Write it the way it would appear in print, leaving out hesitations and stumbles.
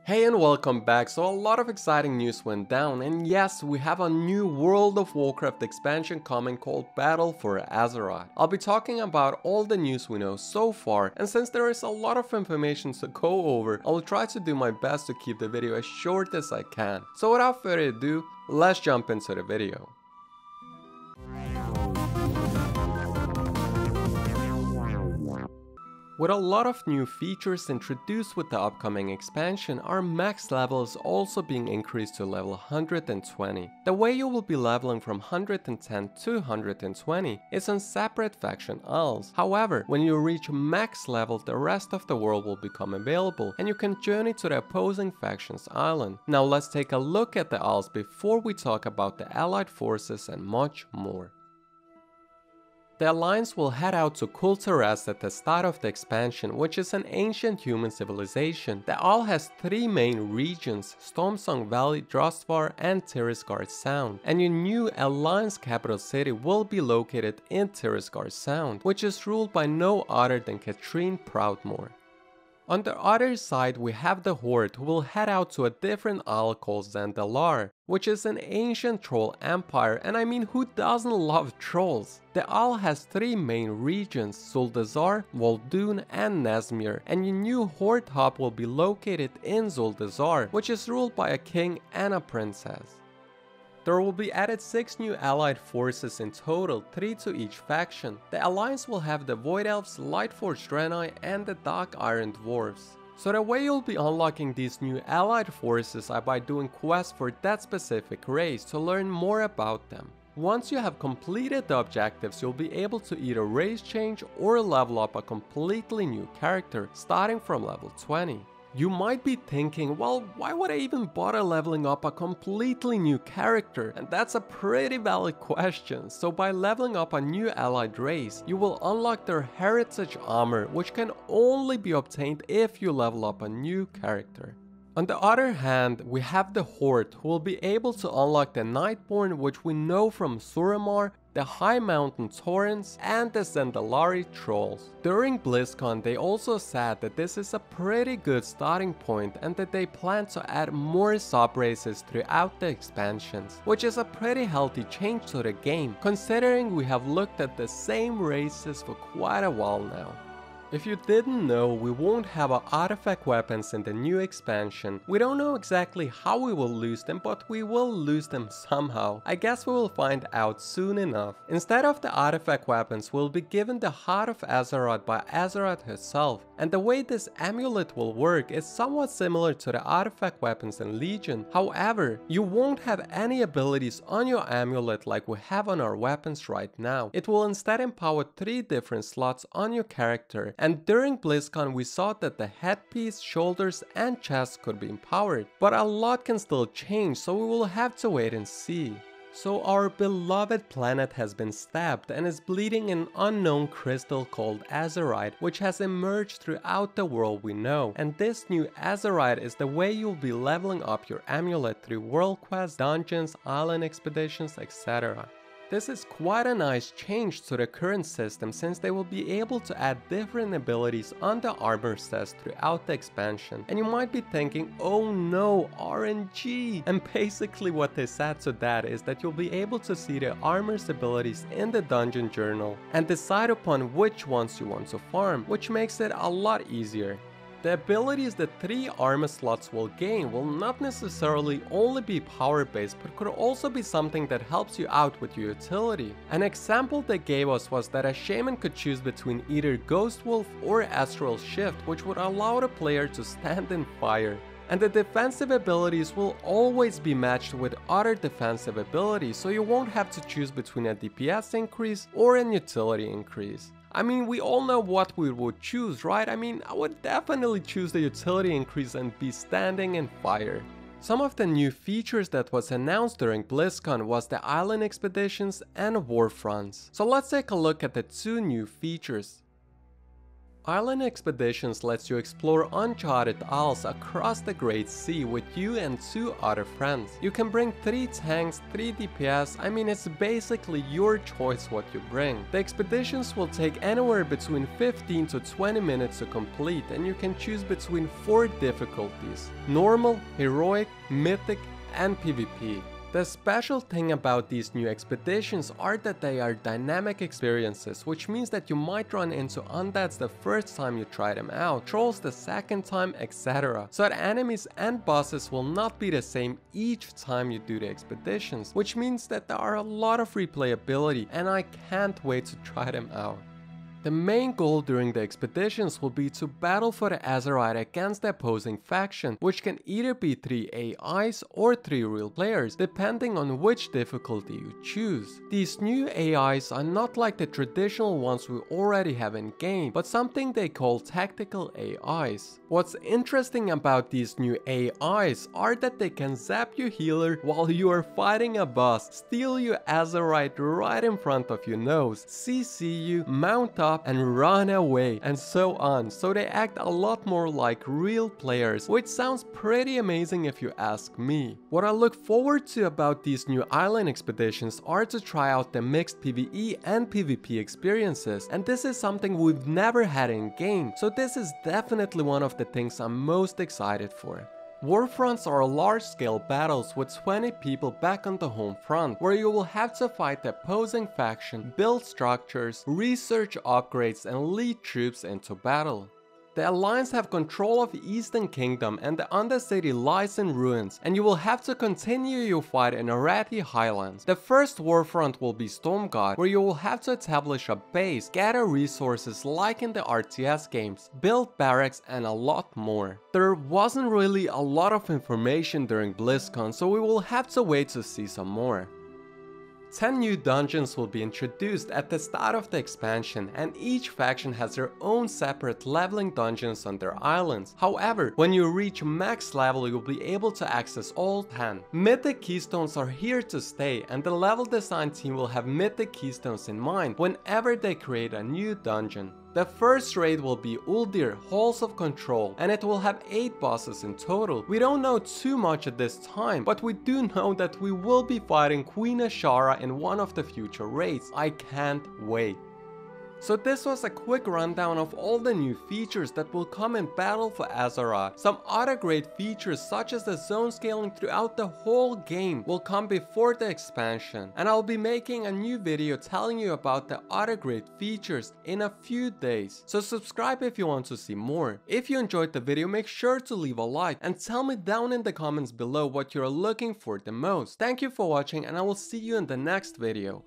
Hey and welcome back. So a lot of exciting news went down, and yes, we have a new World of Warcraft expansion coming called Battle for Azeroth. I'll be talking about all the news we know so far, and since there is a lot of information to go over, I will try to do my best to keep the video as short as I can. So without further ado, let's jump into the video. With a lot of new features introduced with the upcoming expansion, our max level is also being increased to level 120. The way you will be leveling from 110 to 120 is on separate faction isles. However, when you reach max level, the rest of the world will become available and you can journey to the opposing faction's island. Now let's take a look at the isles before we talk about the allied forces and much more. The Alliance will head out to Kul-Tiras at the start of the expansion, which is an ancient human civilization. The isle has three main regions: Stormsong Valley, Drustvar, and Tirisgard Sound. And your new Alliance capital city will be located in Tirisgard Sound, which is ruled by no other than Katrine Proudmoore. On the other side, we have the Horde, who will head out to a different isle called Zandalar, which is an ancient troll empire, and I mean, who doesn't love trolls? The isle has three main regions: Zuldazar, Vol'dun, and Nazmir, and your new Horde hub will be located in Zuldazar, which is ruled by a king and a princess. There will be added 6 new allied forces in total, 3 to each faction. The alliance will have the Void Elves, Lightforged Draenei, and the Dark Iron Dwarves. So the way you'll be unlocking these new allied forces are by doing quests for that specific race to learn more about them. Once you have completed the objectives, you'll be able to either race change or level up a completely new character, starting from level 20. You might be thinking, well, why would I even bother leveling up a completely new character? And that's a pretty valid question. So by leveling up a new allied race, you will unlock their heritage armor, which can only be obtained if you level up a new character. On the other hand, we have the Horde, who will be able to unlock the Nightborn, which we know from Suramar, the High Mountain Torrents, and the Zandalari Trolls. During BlizzCon, they also said that this is a pretty good starting point and that they plan to add more sub-races throughout the expansions, which is a pretty healthy change to the game, considering we have looked at the same races for quite a while now. If you didn't know, we won't have our artifact weapons in the new expansion. We don't know exactly how we will lose them, but we will lose them somehow. I guess we will find out soon enough. Instead of the artifact weapons, we'll be given the Heart of Azeroth by Azeroth herself. And the way this amulet will work is somewhat similar to the artifact weapons in Legion. However, you won't have any abilities on your amulet like we have on our weapons right now. It will instead empower 3 different slots on your character. And during BlizzCon, we saw that the headpiece, shoulders, and chest could be empowered. But a lot can still change, so we will have to wait and see. So our beloved planet has been stabbed and is bleeding an unknown crystal called Azerite, which has emerged throughout the world we know. And this new Azerite is the way you'll be leveling up your amulet through world quests, dungeons, island expeditions, etc. This is quite a nice change to the current system, since they will be able to add different abilities on the armor sets throughout the expansion. And you might be thinking, oh no, RNG! And basically what they said to that is that you'll be able to see the armor's abilities in the dungeon journal and decide upon which ones you want to farm, which makes it a lot easier. The abilities the 3 armor slots will gain will not necessarily only be power based, but could also be something that helps you out with your utility. An example they gave us was that a shaman could choose between either Ghost Wolf or Astral Shift, which would allow the player to stand in fire. And the defensive abilities will always be matched with other defensive abilities, so you won't have to choose between a DPS increase or an utility increase. I mean, we all know what we would choose, right? I mean, I would definitely choose the utility increase and be standing in fire. Some of the new features that was announced during BlizzCon was the island expeditions and war fronts. So let's take a look at the 2 new features. Island Expeditions lets you explore uncharted isles across the Great Sea with you and 2 other friends. You can bring 3 tanks, 3 DPS, I mean it's basically your choice what you bring. The expeditions will take anywhere between 15 to 20 minutes to complete, and you can choose between 4 difficulties: normal, heroic, mythic and PvP. The special thing about these new expeditions are that they are dynamic experiences, which means that you might run into undeads the first time you try them out, trolls the second time, etc. So that enemies and bosses will not be the same each time you do the expeditions, which means that there are a lot of replayability and I can't wait to try them out. The main goal during the expeditions will be to battle for the Azerite against the opposing faction, which can either be 3 AIs or 3 real players, depending on which difficulty you choose. These new AIs are not like the traditional ones we already have in game, but something they call tactical AIs. What's interesting about these new AIs are that they can zap your healer while you are fighting a boss, steal your Azerite right in front of your nose, CC you, mount up and run away, and so on. So they act a lot more like real players, which sounds pretty amazing if you ask me. What I look forward to about these new island expeditions are to try out the mixed PvE and PvP experiences, and this is something we've never had in game, so this is definitely one of the things I'm most excited for. Warfronts are large-scale battles with 20 people back on the home front, where you will have to fight the opposing faction, build structures, research upgrades and lead troops into battle. The Alliance have control of Eastern Kingdom and the Undercity lies in ruins, and you will have to continue your fight in Arathi Highlands. The first warfront will be Stormguard, where you will have to establish a base, gather resources like in the RTS games, build barracks and a lot more. There wasn't really a lot of information during BlizzCon, so we will have to wait to see some more. 10 new dungeons will be introduced at the start of the expansion, and each faction has their own separate leveling dungeons on their islands. However, when you reach max level, you'll be able to access all 10. Mythic Keystones are here to stay, and the level design team will have Mythic Keystones in mind whenever they create a new dungeon. The first raid will be Uldir Halls of Control, and it will have 8 bosses in total. We don't know too much at this time, but we do know that we will be fighting Queen Ashara in one of the future raids. I can't wait. So this was a quick rundown of all the new features that will come in Battle for Azeroth. Some other great features such as the zone scaling throughout the whole game will come before the expansion, and I'll be making a new video telling you about the other great features in a few days. So subscribe if you want to see more. If you enjoyed the video, make sure to leave a like and tell me down in the comments below what you're looking for the most. Thank you for watching, and I will see you in the next video.